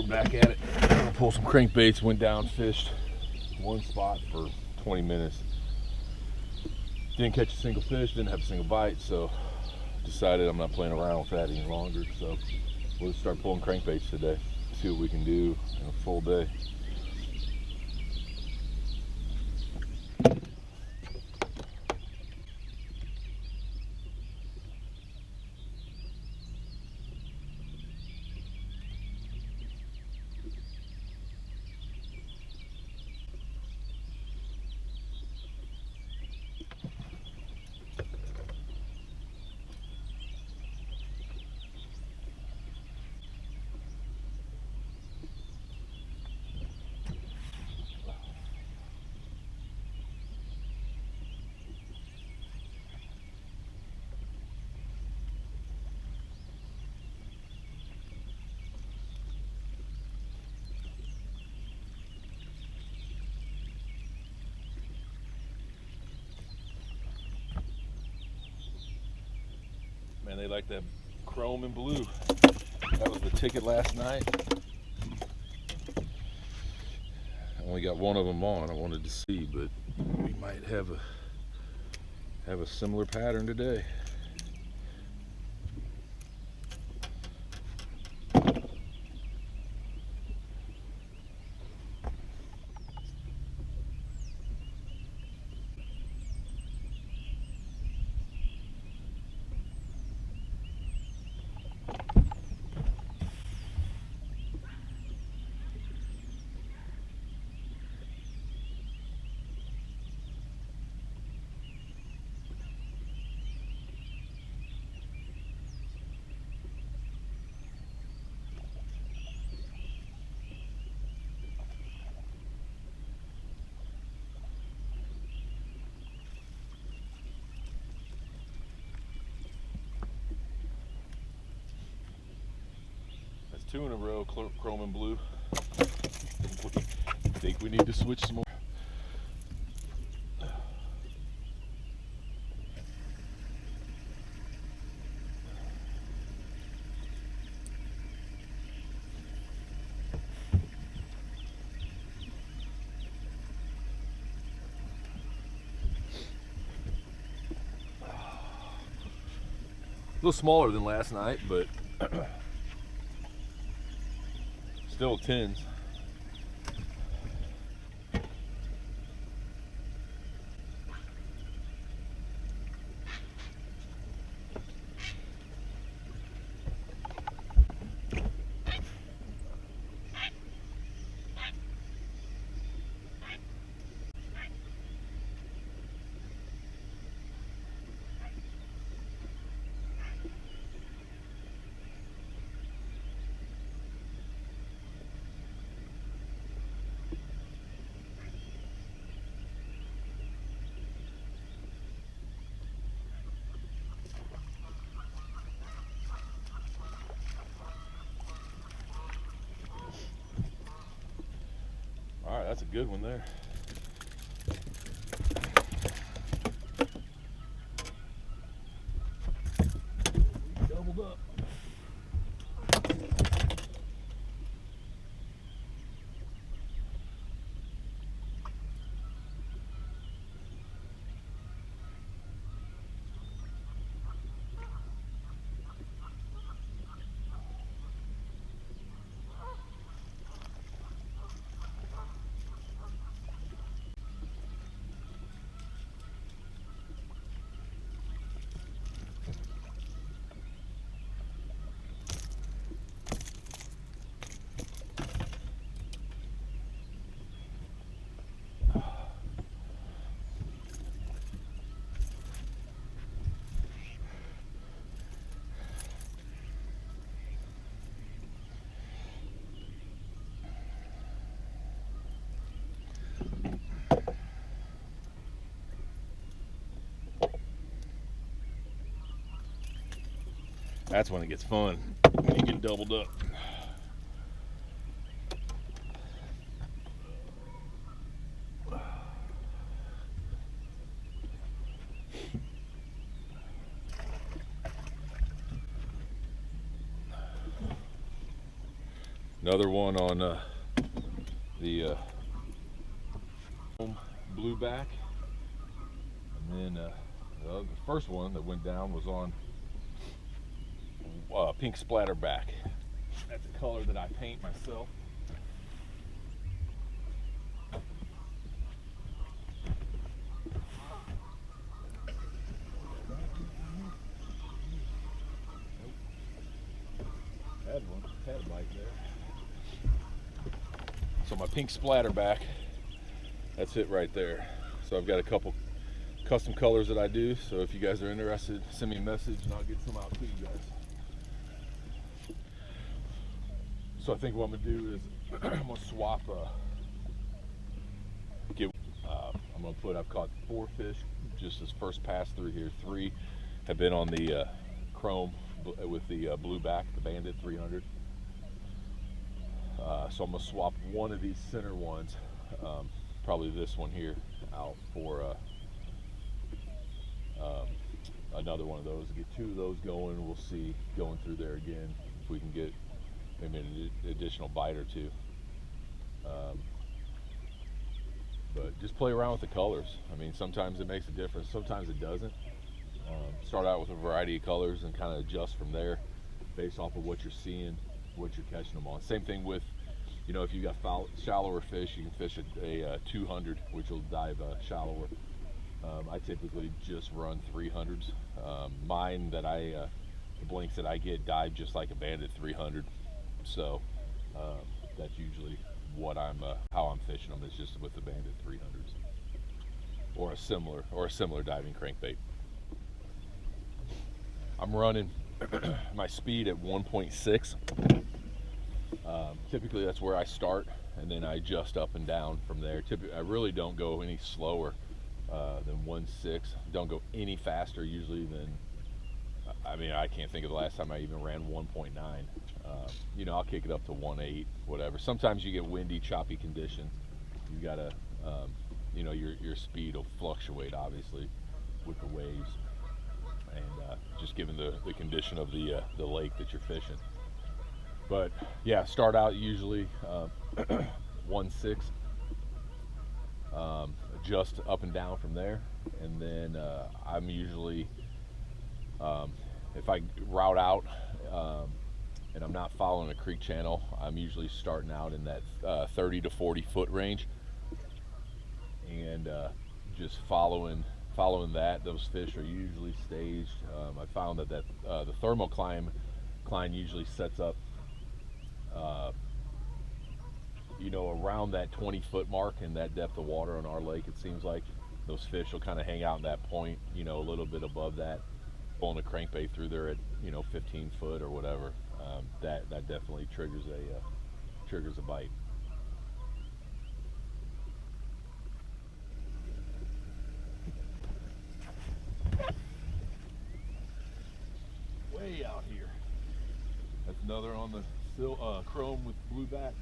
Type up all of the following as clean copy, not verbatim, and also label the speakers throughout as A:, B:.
A: back at it. I'm gonna pull some crankbaits. Went down, fished one spot for 20 minutes. Didn't catch a single fish, didn't have a single bite, so decided I'm not playing around with that any longer. So we'll start pulling crankbaits today. See what we can do in a full day. Man, they like that chrome and blue. That was the ticket last night. I only got one of them on. I wanted to see, but we might have a similar pattern today. Two in a row, chrome and blue. I think we need to switch some more. A little smaller than last night, but still tins. All right, that's a good one there. Doubled up. That's when it gets fun, when you get doubled up. Another one on the blueback, and then the first one that went down was on pink splatterback. That's a color that I paint myself. Had a bite there. So my pink splatterback, that's it right there. So I've got a couple custom colors that I do, so if you guys are interested, send me a message and I'll get some out to you guys. So I think what I'm gonna do is I'm gonna swap I'm gonna put, I've caught 4 fish just this first pass through here. 3 have been on the chrome with the blueback, the Bandit 300. So I'm gonna swap one of these center ones, probably this one here, out for another one of those. Get 2 of those going. We'll see going through there again if we can get maybe an additional bite or 2. But just play around with the colors. I mean, sometimes it makes a difference, sometimes it doesn't. Start out with a variety of colors and kind of adjust from there based off of what you're seeing, what you're catching them on. Same thing with, you know, if you got shallower fish, you can fish a 200, which will dive shallower. I typically just run 300s. Mine that the blinks that I get dive just like a Bandit 300. So that's usually what how I'm fishing them, is just with the Bandit 300s or a similar diving crankbait. I'm running my speed at 1.6. Typically that's where I start, and then I adjust up and down from there. Typically I really don't go any slower than 1.6. Don't go any faster usually than, I mean, I can't think of the last time I even ran 1.9. You know, I'll kick it up to 1.8, whatever. Sometimes you get windy, choppy conditions. You gotta, you know, your speed will fluctuate obviously with the waves, and just given the condition of the lake that you're fishing. But yeah, start out usually 1.6, adjust up and down from there, and then I'm usually, if I route out and I'm not following a creek channel, I'm usually starting out in that 30 to 40 foot range, and just following that. Those fish are usually staged. I found that the thermocline usually sets up you know, around that 20 foot mark in that depth of water on our lake. It seems like those fish will kind of hang out in that point, you know, a little bit above that. Pulling a crankbait through there at, you know, 15 foot or whatever, that definitely triggers a bite. Way out here. That's another on the chrome with blueback.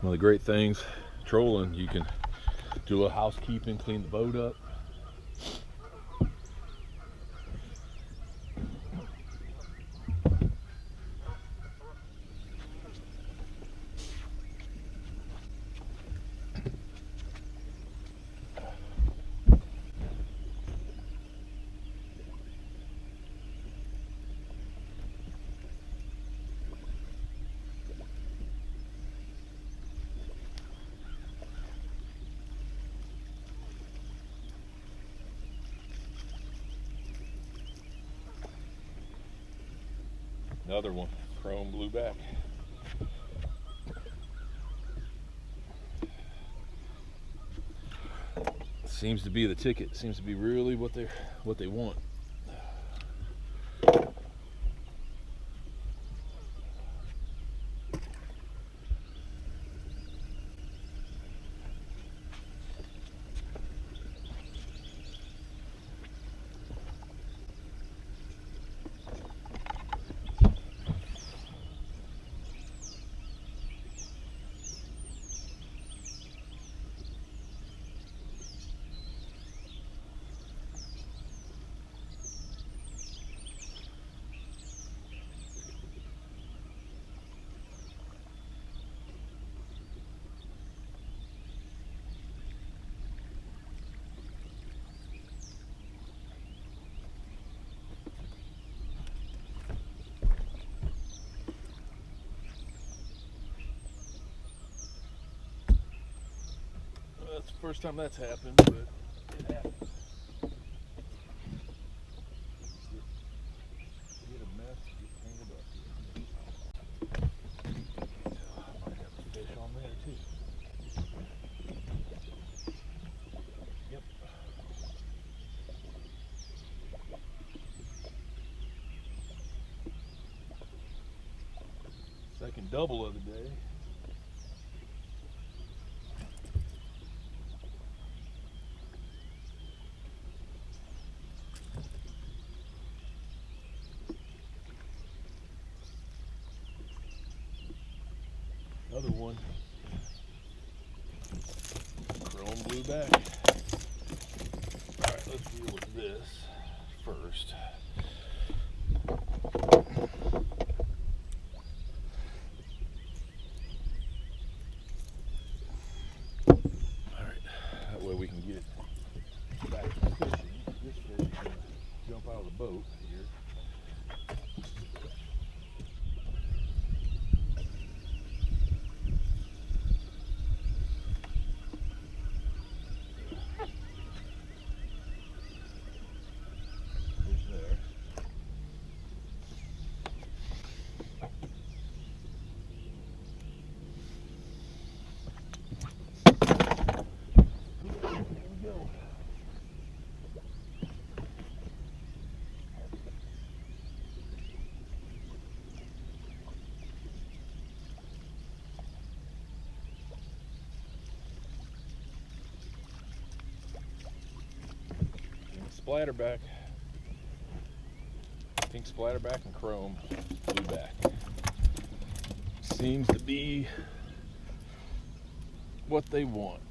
A: One of the great things trolling, you can do a little housekeeping, clean the boat up. Another one, chrome blueback. Seems to be the ticket. Seems to be really what they want. First time that's happened, but it happens. Get a mess, get tangled up here. I might have a fish on there too. Yep. Second double of the day. Another one. Chrome blue back. Alright, let's deal with this first. Alright, that way we can get back to fishing. This fish is going to jump out of the boat here. Splatterback. Pink splatterback and chrome blueback. Seems to be what they want.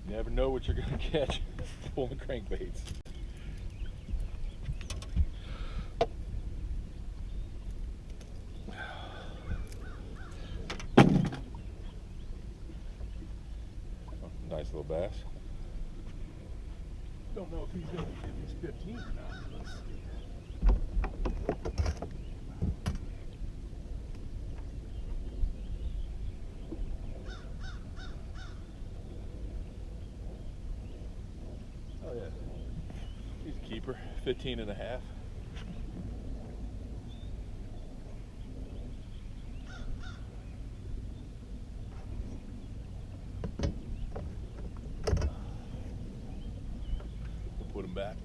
A: You never know what you're going to catch pulling crankbaits. Nice little bass. Don't know if he's going to get his 15 or not. Let's see. Oh yeah, he's a keeper, 15 and a half. them back.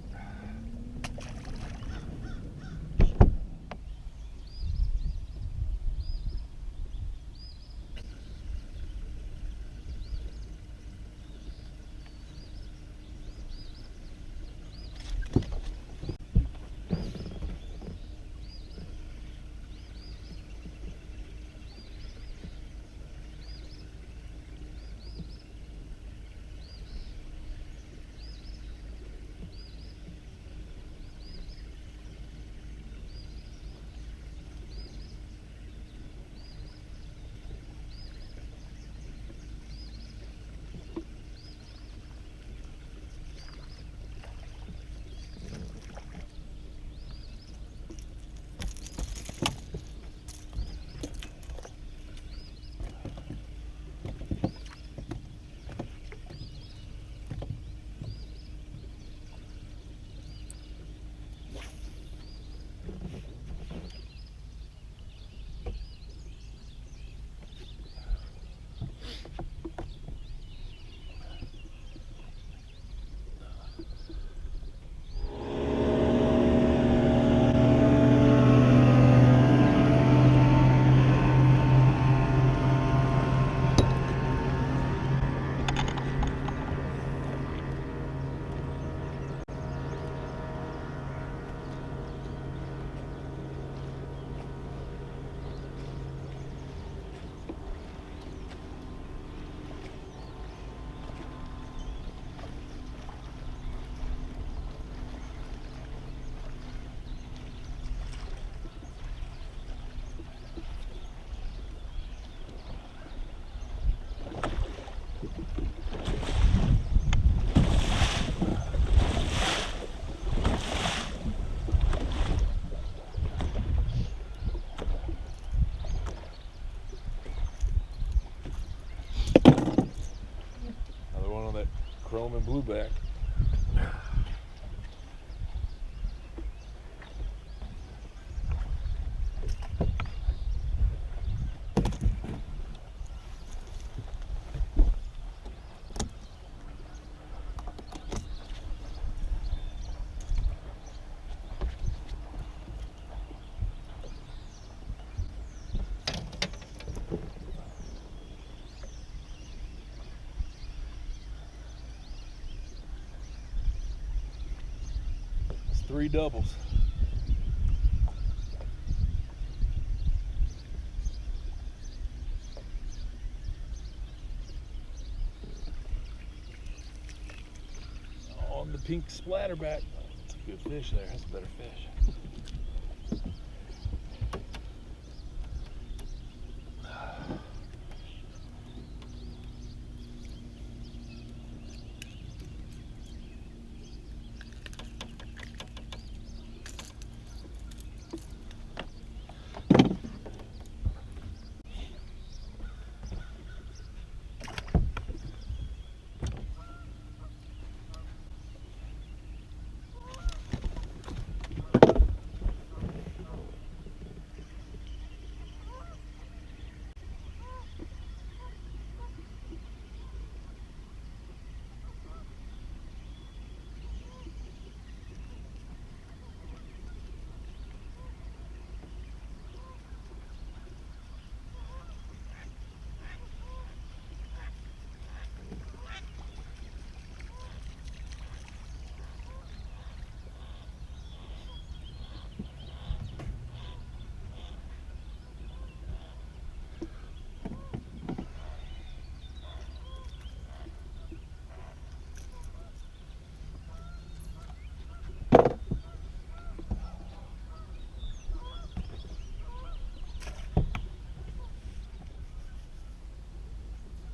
A: Chrome and blueback. Three doubles. On the pink splatterback. That's a good fish there. That's a better fish.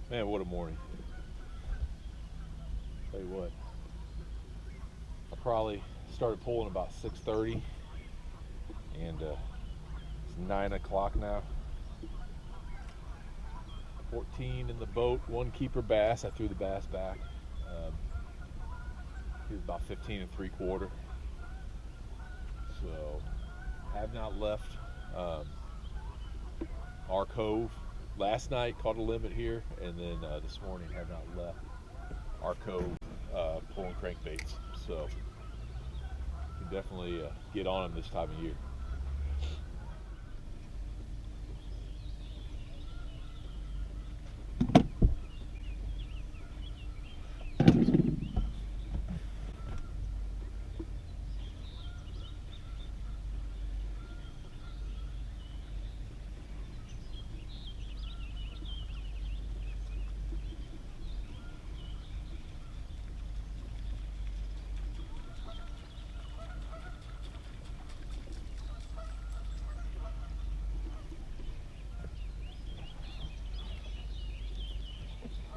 A: Man, what a morning. Tell you what, I probably started pulling about 6:30 and it's 9 o'clock now. 14 in the boat, one keeper bass. I threw the bass back. He was about 15 3/4. So, have not left our cove. Last night caught a limit here, and then this morning have not left our cove pulling crankbaits. So definitely get on them this time of year.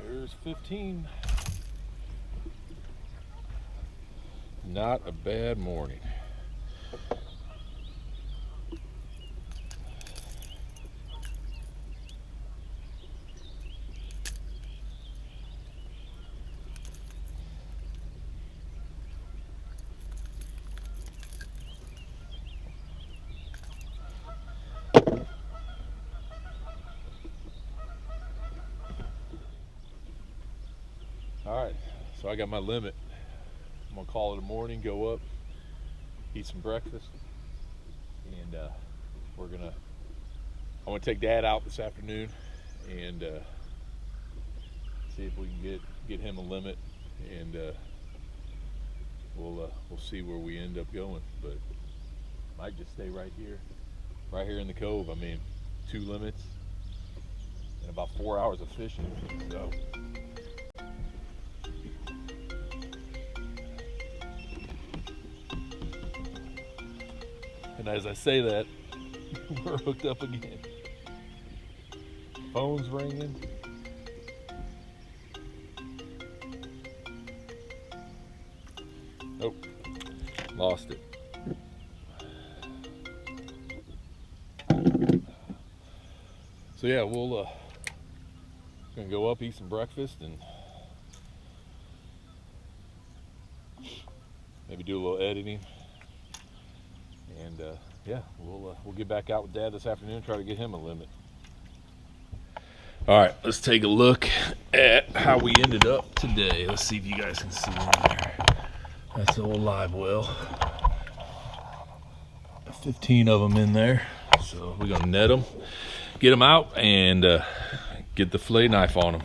A: There's 15. Not a bad morning. Alright, so I got my limit. I'm gonna call it a morning, go up, eat some breakfast, and I'm gonna take Dad out this afternoon and see if we can get him a limit, and we'll see where we end up going. But might just stay right here in the cove. I mean, 2 limits and about 4 hours of fishing. So and as I say that, we're hooked up again. Phone's ringing. Nope, lost it. So yeah, we'll gonna go up, eat some breakfast, and maybe do a little editing. And yeah, we'll get back out with Dad this afternoon and try to get him a limit. All right, let's take a look at how we ended up today. Let's see if you guys can see in there. That's the old live well. 15 of them in there. So we're gonna net them, get them out, and get the fillet knife on them.